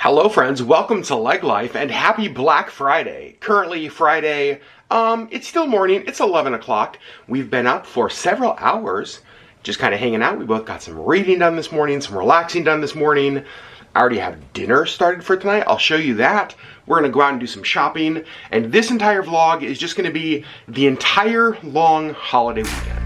Hello friends, welcome to LeggLife and happy Black Friday. Currently Friday, it's still morning, it's 11 o'clock. We've been up for several hours, just kind of hanging out. We both got some reading done this morning, some relaxing done this morning. I already have dinner started for tonight, I'll show you that. We're gonna go out and do some shopping, and this entire vlog is just gonna be the entire long holiday weekend.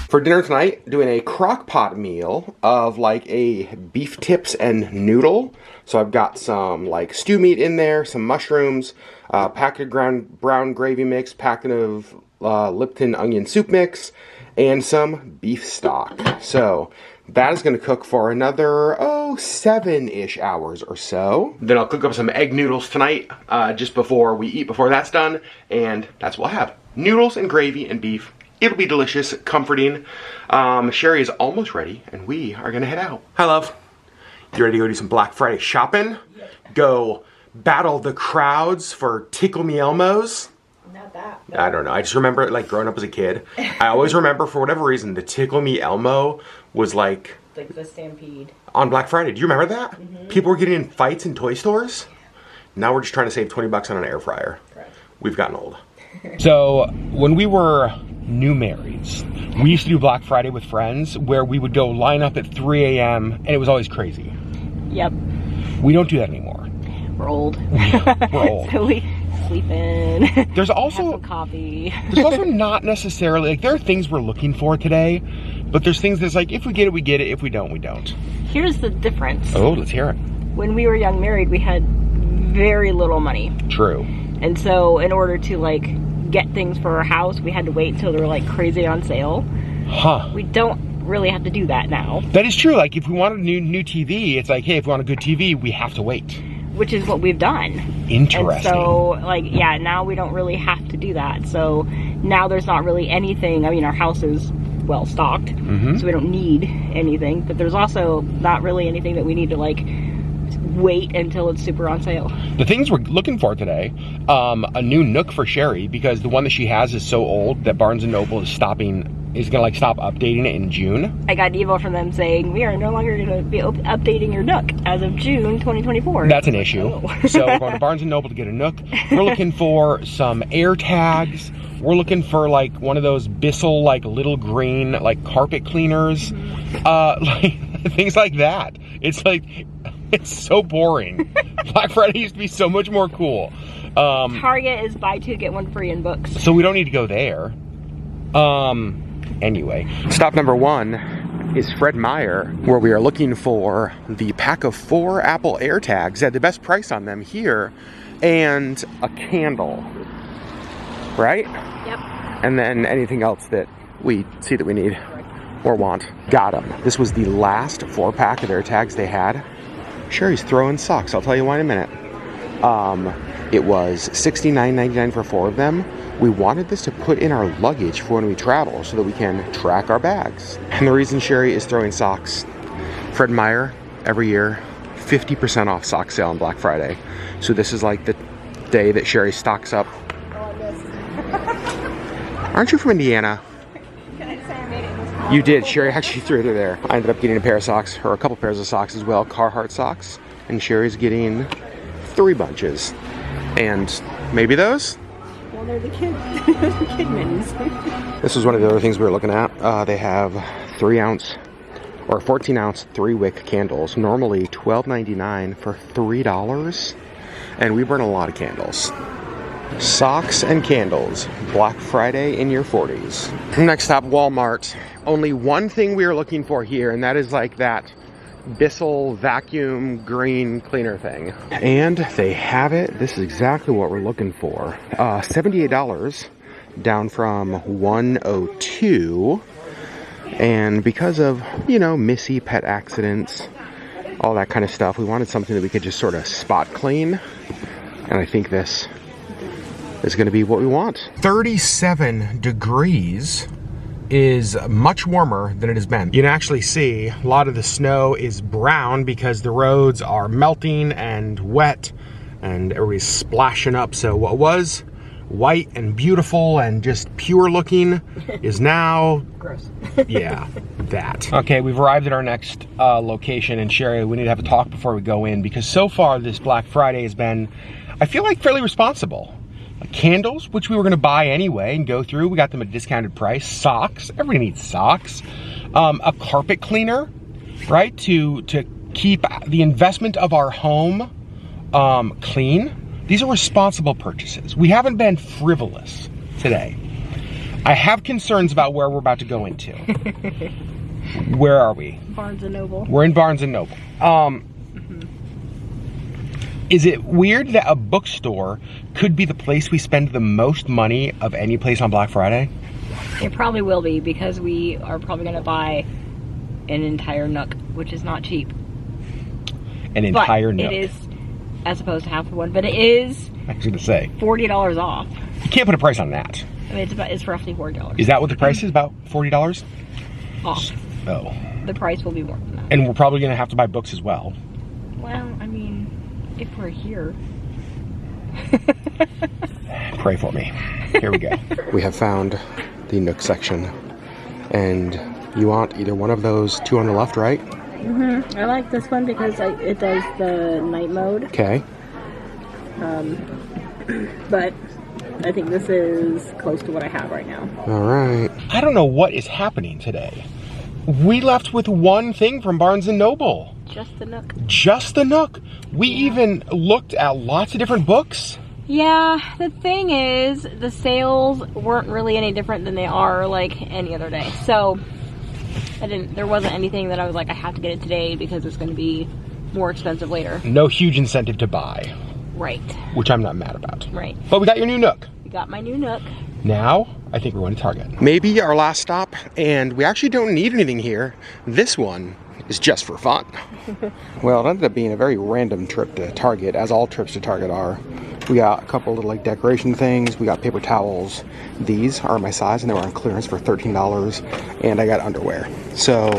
For dinner tonight, doing a crock pot meal of like a beef tips and noodle. So I've got some like stew meat in there, some mushrooms, packet of ground brown gravy mix, packet of Lipton onion soup mix, and some beef stock. So that is going to cook for another, 7-ish hours or so. Then I'll cook up some egg noodles tonight, just before we eat, before that's done. And that's what we'll have. Noodles and gravy and beef. It'll be delicious, comforting. Sherri is almost ready, and we are gonna head out. Hi, love. You ready to go do some Black Friday shopping? Yep. Go battle the crowds for Tickle Me Elmos? Not that. No. I don't know. I just remember, like, growing up as a kid, I always remember, for whatever reason, the Tickle Me Elmo was like the stampede. On Black Friday. Do you remember that? Mm-hmm. People were getting in fights in toy stores? Now we're just trying to save 20 bucks on an air fryer. Correct. We've gotten old. So, when we were new marrieds, we used to do Black Friday with friends where we would go line up at 3 a.m. and it was always crazy. Yep. We don't do that anymore. We're old. We're old. So we sleep in. There's also have some coffee. There's also not necessarily, like, there are things we're looking for today, but there's things that's like, if we get it, we get it. If we don't, we don't. Here's the difference. Oh, let's hear it. When we were young married, we had very little money. True. And so in order to like get things for our house, we had to wait until they were like crazy on sale. Huh. We don't really have to do that now. That is true. Like, if we want a new TV, it's like, hey, if we want a good TV, we have to wait. Which is what we've done. Interesting. And so, like, yeah, now we don't really have to do that. So now there's not really anything. I mean, our house is well stocked, so we don't need anything. But there's also not really anything that we need to like wait until it's super on sale. The things we're looking for today, a new Nook for Sherri, because the one that she has is so old that Barnes & Noble is gonna like stop updating it in June. I got an email from them saying we are no longer gonna be updating your Nook as of June 2024. That's an issue. Oh. So we're going to Barnes & Noble to get a Nook. We're looking for some air tags. We're looking for like one of those Bissell like little green like carpet cleaners, like things like that. It's like, it's so boring. Black Friday used to be so much more cool. Target is buy two get one free in books. So we don't need to go there. Anyway, stop number 1 is Fred Meyer, where we are looking for the pack of 4 Apple AirTags. They had the best price on them here, and a candle, right? Yep. And then anything else that we see that we need or want. Got them. This was the last 4-pack of AirTags they had. Sherri's throwing socks. I'll tell you why in a minute. It was $69.99 for 4 of them. We wanted this to put in our luggage for when we travel so that we can track our bags. And the reason Sherri is throwing socks, Fred Meyer, every year, 50% off sock sale on Black Friday. So this is like the day that Sherri stocks up. Oh, I missed. Aren't you from Indiana? Can I say I made it this time? You did. Sherri actually threw it there. I ended up getting a pair of socks, or a couple pairs of socks as well, Carhartt socks. And Sherri's getting 3 bunches. And maybe those? Well, they're the kid, the kid mittens. This was one of the other things we were looking at. They have 3-ounce or 14-ounce 3-wick candles. Normally $12.99 for $3. And we burn a lot of candles. Socks and candles. Black Friday in your 40s. Next stop, Walmart. Only one thing we are looking for here, and that is like that Bissell vacuum green cleaner thing. And they have it. This is exactly what we're looking for. $78, down from $102. And because of, you know, missy pet accidents, all that kind of stuff, we wanted something that we could just sort of spot clean. And I think this is going to be what we want. 37 degrees is much warmer than it has been. You can actually see a lot of the snow is brown because the roads are melting and wet and everybody's splashing up. So what was white and beautiful and just pure looking is now gross. Yeah. that. Okay, we've arrived at our next location, and Sherri, we need to have a talk before we go in, because so far this Black Friday has been, I feel like, fairly responsible. Candles, which we were gonna buy anyway and go through, we got them at a discounted price. Socks, everybody needs socks. A carpet cleaner, right, to keep the investment of our home clean. These are responsible purchases. We haven't been frivolous today. I have concerns about where we're about to go into. Where are we? Barnes & Noble. We're in Barnes & Noble. Is it weird that a bookstore could be the place we spend the most money of any place on Black Friday? It probably will be, because we are probably going to buy an entire Nook, which is not cheap. An entire Nook. It is, as opposed to half of one, but it is, I was going to say, $40 off. You can't put a price on that. I mean, it's roughly $40. Is that what the price is, about $40? Off. Oh. The price will be more than that. And we're probably going to have to buy books as well. Well, I mean, if we're here. Pray for me. Here we go. We have found the Nook section, and you want either one of those two on the left, right? Mm-hmm. I like this one because it does the night mode. Okay. But I think this is close to what I have right now. All right. I don't know what is happening today. We left with one thing from Barnes & Noble. Just the Nook. Just the Nook. We even looked at lots of different books. Yeah, the thing is, the sales weren't really any different than they are like any other day. So there wasn't anything that I was like, I have to get it today because it's going to be more expensive later. No huge incentive to buy. Right. Which I'm not mad about. Right. But we got your new Nook. You got my new Nook. Now, I think we're going to Target. Maybe our last stop, and we actually don't need anything here. This one is just for fun. Well, it ended up being a very random trip to Target, as all trips to Target are. We got a couple little like decoration things. We got paper towels. These are my size, and they were on clearance for $13. And I got underwear. So,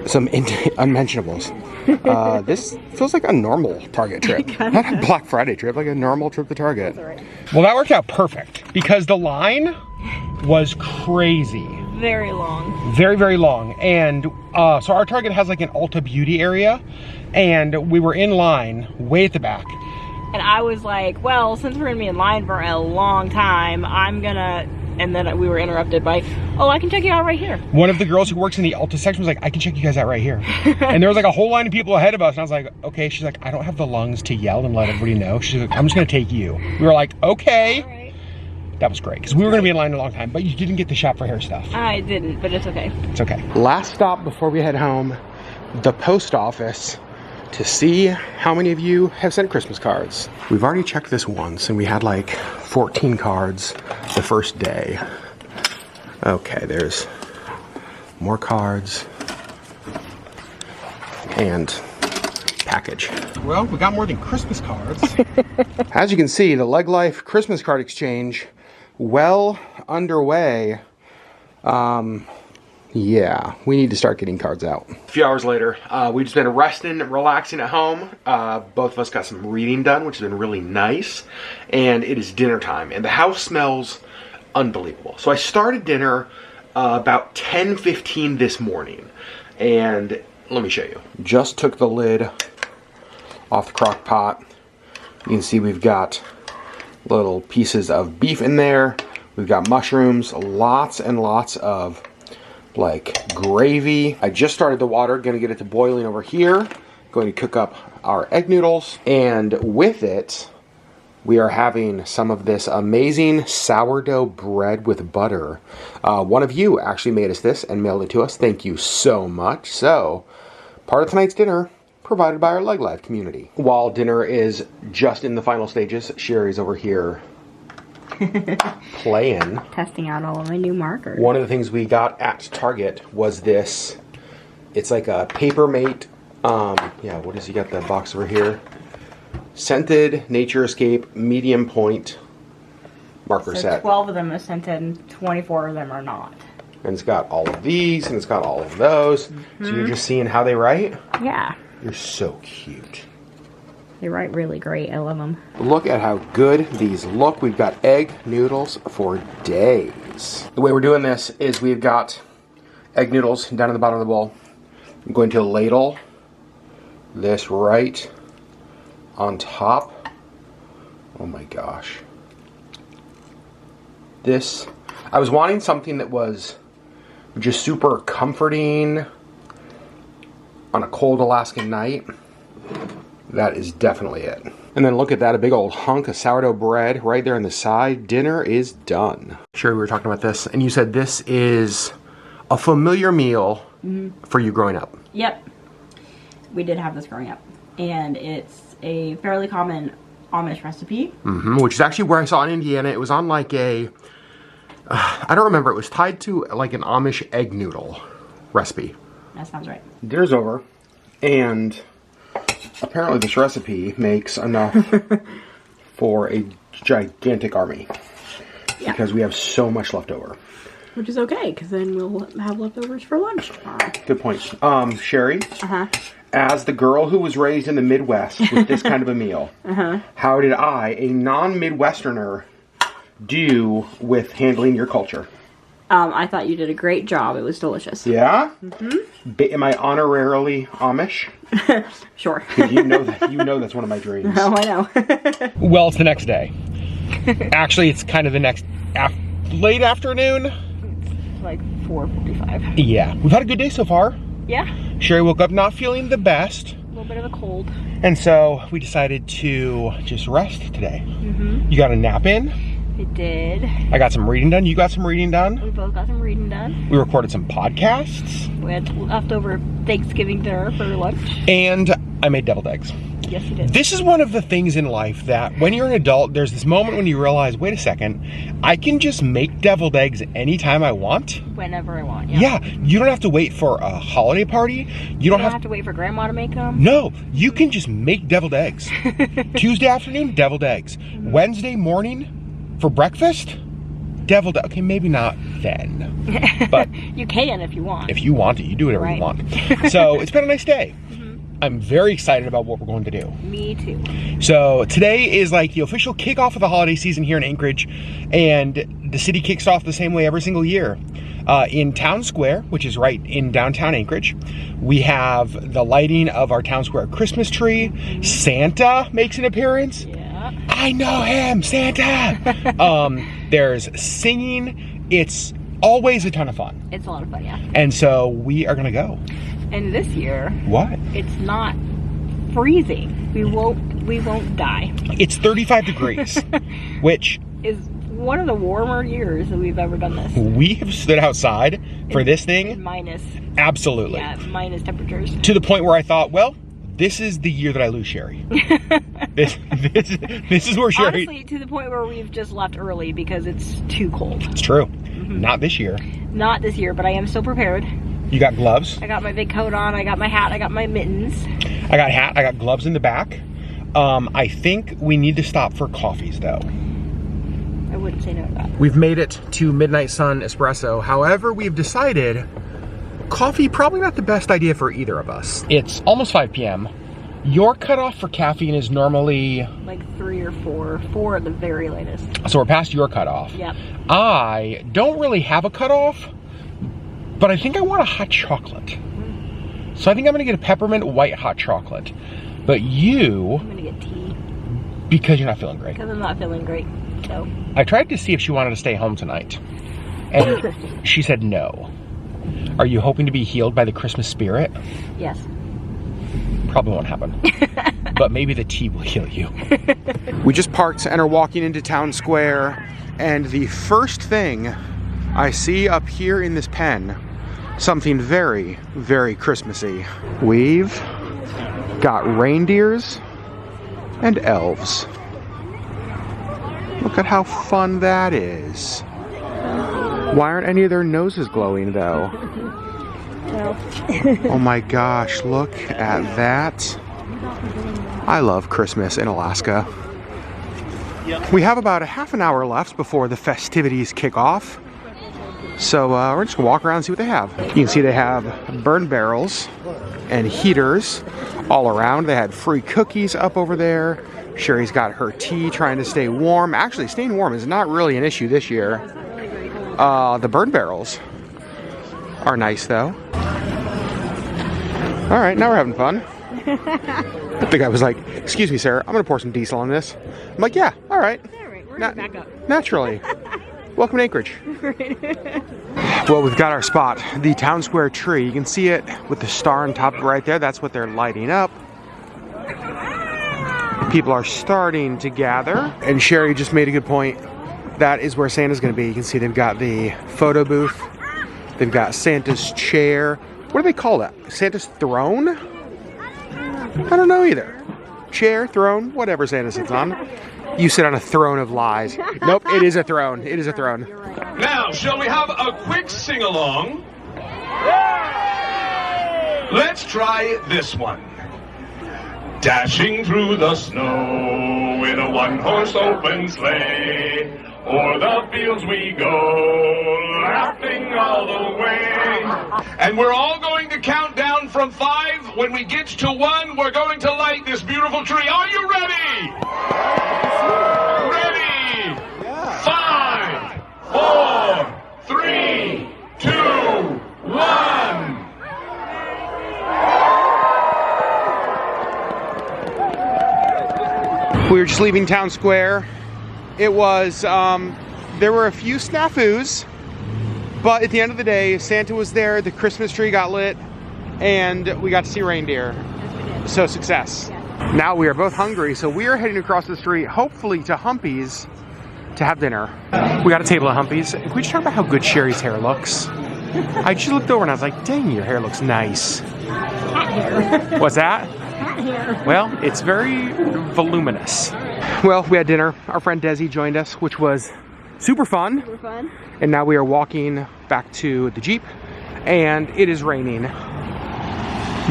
some unmentionables. This feels like a normal Target trip. Not a Black Friday trip, like a normal trip to Target. Right. Well, that worked out perfect because the line was crazy. Very long. Very, very long. And so our Target has like an Ulta Beauty area, and we were in line way at the back. And I was like, well, since we're gonna be in line for a long time, and then we were interrupted by, oh, I can check you out right here. One of the girls who works in the Ulta section was like, I can check you guys out right here. And there was like a whole line of people ahead of us. And I was like, okay. She's like, I don't have the lungs to yell and let everybody know. She's like, I'm just gonna take you. We were like, okay. All right. That was great, because we were gonna be in line a long time, but you didn't get to shop for hair stuff. I didn't, but it's okay. It's okay. Last stop before we head home, the post office, to see how many of you have sent Christmas cards. We've already checked this once, and we had like 14 cards the first day. Okay, there's more cards and package. Well, we got more than Christmas cards. As you can see, the LeggLife Christmas card exchange well underway. Yeah, we need to start getting cards out. A few hours later, we've just been resting, relaxing at home. Both of us got some reading done, which has been really nice. And it is dinner time, and the house smells unbelievable. So I started dinner about 10:15 this morning, and let me show you. Just took the lid off the crock pot. You can see we've got little pieces of beef in there. We've got mushrooms, lots and lots of like gravy. I just started the water, gonna get it to boiling over here. Going to cook up our egg noodles, and with it, we are having some of this amazing sourdough bread with butter. One of you actually made us this and mailed it to us. Thank you so much. So, part of tonight's dinner provided by our LeggLife community. While dinner is just in the final stages, Sherri's over here playing. Testing out all of my new markers. One of the things we got at Target was this. It's like a Papermate. Yeah, what is he got? The box over here. Scented Nature Escape medium point marker set. 12 of them are scented and 24 of them are not. And it's got all of these and it's got all of those. So you're just seeing how they write? Yeah. You're so cute. They write really great. I love them. Look at how good these look. We've got egg noodles for days. The way we're doing this is we've got egg noodles down in the bottom of the bowl. I'm going to ladle this right on top. Oh my gosh. This, I was wanting something that was just super comforting on a cold Alaskan night. That is definitely it. And then look at that, a big old hunk of sourdough bread right there on the side. Dinner is done. Sherri, we were talking about this, and you said this is a familiar meal for you growing up. Yep. We did have this growing up. And it's a fairly common Amish recipe. Which is actually where I saw in Indiana. It was on like a, I don't remember, it was tied to like an Amish egg noodle recipe. That sounds right. Dinner's over, and apparently this recipe makes enough for a gigantic army. Yeah. Because we have so much left over. Which is okay, because then we'll have leftovers for lunch tomorrow. Good point. Sherri, as the girl who was raised in the Midwest with this kind of a meal, how did I, a non-Midwesterner, do with handling your culture? I thought you did a great job. It was delicious. Yeah? Am I honorarily Amish? Sure. You know that's one of my dreams. Oh, I know. Well, it's the next day. Actually, it's kind of the next late afternoon. It's like 4:45. Yeah. We've had a good day so far. Yeah. Sherri woke up not feeling the best. A little bit of a cold. And so we decided to just rest today. You got a nap in? I did. I got some reading done. You got some reading done. We both got some reading done. We recorded some podcasts. We had leftover Thanksgiving dinner for lunch. And I made deviled eggs. Yes, you did. This is one of the things in life that when you're an adult, there's this moment when you realize, wait a second, I can just make deviled eggs anytime I want. Whenever I want, Yeah, you don't have to wait for a holiday party. You don't have to wait for grandma to make them. No, you can just make deviled eggs. Tuesday afternoon, deviled eggs. Wednesday morning for breakfast, deviled eggs. Okay, maybe not then, but you can if you want. If you want to, you do whatever you want. So it's been a nice day. I'm very excited about what we're going to do. Me too. So today is like the official kickoff of the holiday season here in Anchorage, and the city kicks off the same way every single year. In Town Square, which is right in downtown Anchorage, we have the lighting of our Town Square Christmas tree. Santa makes an appearance. Yeah. I know him, Santa. There's singing. It's always a ton of fun. It's a lot of fun, yeah. And so we are gonna go. And this year, what? It's not freezing. We won't die. It's 35 degrees, which is one of the warmer years that we've ever done this. We have stood outside for this thing. Minus. Absolutely. Yeah, minus temperatures. To the point where I thought, well, this is the year that I lose Sherri. this is where Sherri... Honestly, to the point where we've just left early because it's too cold. It's true. Not this year. Not this year, but I am still prepared. You got gloves? I got my big coat on, I got my hat, I got my mittens. I got hat, I got gloves in the back. I think we need to stop for coffees though. I wouldn't say no to that. We've made it to Midnight Sun Espresso. However, we've decided coffee probably not the best idea for either of us. It's almost 5 p.m. Your cutoff for caffeine is normally... like 3 or 4. 4 at the very latest. So we're past your cutoff. Yep. I don't really have a cutoff, but I think I want a hot chocolate. So I think I'm gonna get a peppermint white hot chocolate. But you... I'm gonna get tea. Because you're not feeling great. Because I'm not feeling great, so. I tried to see if she wanted to stay home tonight. And she said no. Are you hoping to be healed by the Christmas spirit? Yes. Probably won't happen. But maybe the tea will heal you. We just parked and are walking into Town Square, and the first thing I see up here in this pen, something very, very Christmassy. We've got reindeers and elves. Look at how fun that is. Why aren't any of their noses glowing though? No. Oh my gosh, look at that. I love Christmas in Alaska. We have about a half an hour left before the festivities kick off. So we're just gonna walk around and see what they have. You can see they have burn barrels and heaters all around. They had free cookies up over there. Sherri's got her tea, trying to stay warm. Actually, staying warm is not really an issue this year. The burn barrels are nice though. All right, now we're having fun. The guy was like, excuse me, sir, I'm gonna pour some diesel on this. I'm like, yeah, all right. All right, we're gonna back up. Naturally. Welcome to Anchorage. Well, we've got our spot, the town square tree. You can see it with the star on top right there. That's what they're lighting up. People are starting to gather. And Sherri just made a good point. That is where Santa's gonna be. You can see they've got the photo booth. They've got Santa's chair. What do they call that? Santa's throne? I don't know either. Chair, throne, whatever Santa sits on. You sit on a throne of lies. Nope, it is a throne. It is a throne. Now, shall we have a quick sing-along? Let's try this one. Dashing through the snow in a one-horse open sleigh, o'er the fields we go, laughing all the way. And we're all going to count down from 5. When we get to 1, we're going to light this beautiful tree. Are you ready? Ready? 5, 4, 3, 2, 1. We were just leaving town square. It was, there were a few snafus, but at the end of the day, Santa was there, the Christmas tree got lit, and we got to see reindeer. So success. Yeah. Now we are both hungry, so we are heading across the street, hopefully to Humpy's, to have dinner. We got a table at Humpy's. Can we just talk about how good Sherri's hair looks? I just looked over and I was like, dang, your hair looks nice. Cat hair. What's that? Cat hair. Well, it's very voluminous. Well, we had dinner. Our friend Desi joined us, which was super fun. Super fun. And now we are walking back to the Jeep, and it is raining.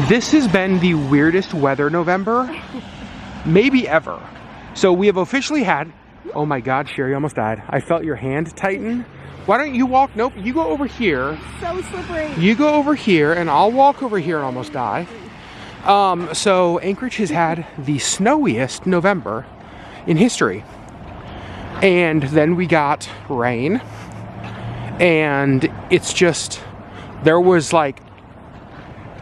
This has been the weirdest weather November, maybe ever. So we have officially had, oh my God, Sherri almost died. I felt your hand tighten. Why don't you walk? Nope, you go over here. So slippery. You go over here, and I'll walk over here and almost die. So Anchorage has had the snowiest November in history. And then we got rain, and it's just, there was like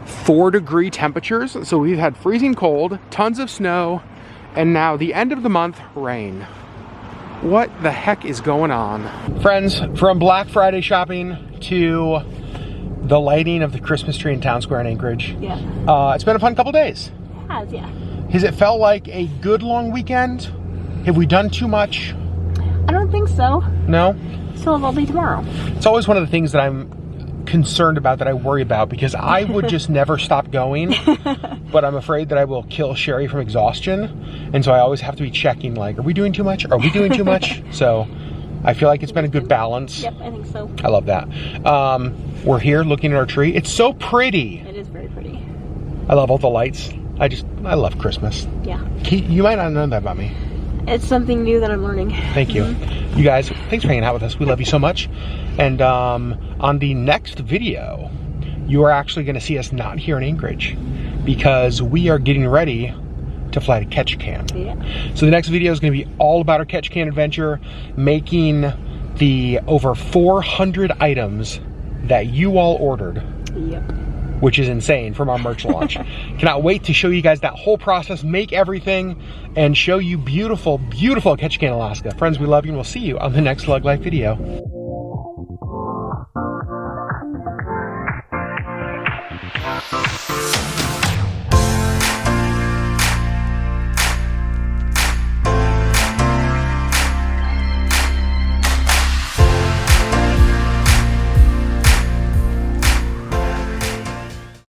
4-degree temperatures. So we've had freezing cold, tons of snow, and now the end of the month, rain. What the heck is going on? Friends, from Black Friday shopping to the lighting of the Christmas tree in town square in Anchorage. Yeah. It's been a fun couple days. It has, yeah. Has it felt like a good long weekend? Have we done too much? I don't think so. No? Still have all day tomorrow. It's always one of the things that I'm concerned about, that I worry about, because I would just never stop going, but I'm afraid that I will kill Sherri from exhaustion, and so I always have to be checking, like, are we doing too much? Are we doing too much? So I feel like it's been a good balance. Yep, I think so. I love that. We're here looking at our tree. It's so pretty. It is very pretty. I love all the lights. I love Christmas. Yeah. You might not know that about me. It's something new that I'm learning. Thank you. You guys, thanks for hanging out with us. We love you so much. And on the next video, you are actually going to see us not here in Anchorage, because we are getting ready to fly to Ketchikan. Yeah. So the next video is going to be all about our Ketchikan adventure, making the over 400 items that you all ordered. Yep. Which is insane, from our merch launch. Cannot wait to show you guys that whole process, make everything, and show you beautiful, beautiful Ketchikan, Alaska. Friends, we love you, and we'll see you on the next LeggLife video.